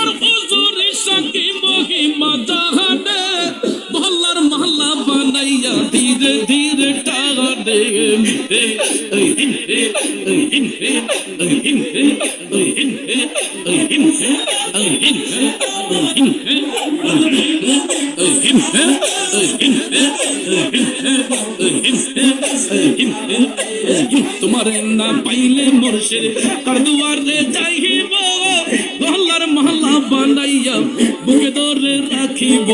আমার হুজুর সাকি মহিমা জাহানে মহল্লার মহল্লা বানাইয়া ধীরে ধীরে টানে তোমার না পাইলে মুর্শিদ কার দুয়ারে যাইব মহল্লার মহল্লা বানাইয়া বুকে ধরে রাখিব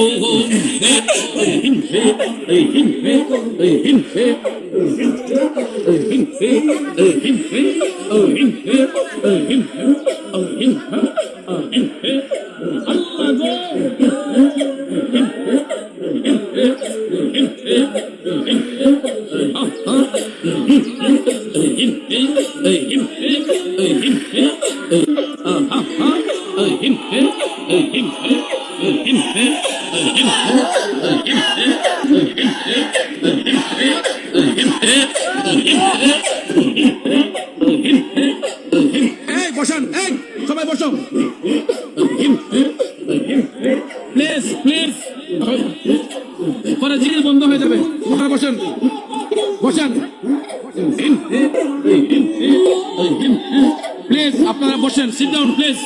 বসান সবাই বসো প্লিজ প্লিজ পরে জিনিস বন্ধ হয়ে যাবে বসেন বসান প্লিজ আপনারা বসেন সিট ডাউন প্লিজ